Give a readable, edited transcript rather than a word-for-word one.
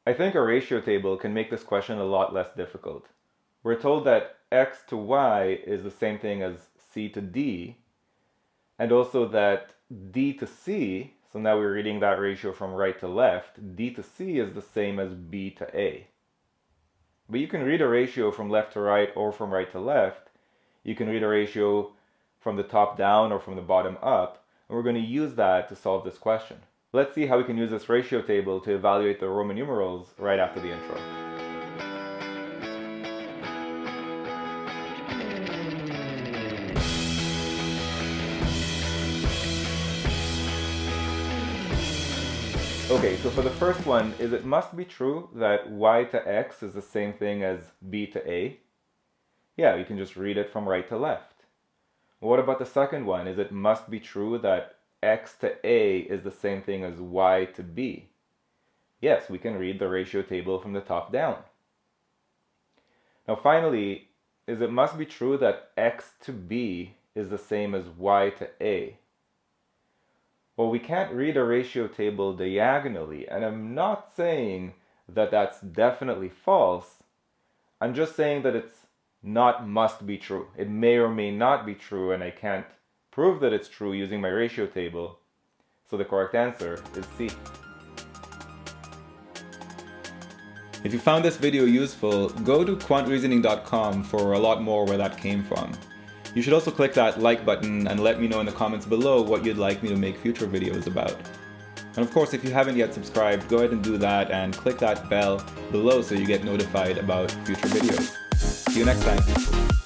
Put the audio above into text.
I think a ratio table can make this question a lot less difficult. We're told that x to y is the same thing as c to d, and also that d to c, so now we're reading that ratio from right to left, d to c is the same as b to a. But you can read a ratio from left to right or from right to left. You can read a ratio from the top down or from the bottom up, and we're going to use that to solve this question. Let's see how we can use this ratio table to evaluate the Roman numerals right after the intro. Okay, so for the first one, it must be true that y to x is the same thing as b to a? Yeah, you can just read it from right to left. What about the second one? It must be true that x to a is the same thing as y to b? Yes, we can read the ratio table from the top down. Now finally, it must be true that x to b is the same as y to a? Well, we can't read a ratio table diagonally, and I'm not saying that that's definitely false. I'm just saying that it's not must be true. It may or may not be true, and I can't prove that it's true using my ratio table. So the correct answer is C. If you found this video useful, go to quantreasoning.com for a lot more where that came from. You should also click that like button and let me know in the comments below what you'd like me to make future videos about. And of course, if you haven't yet subscribed, go ahead and do that and click that bell below so you get notified about future videos. See you next time.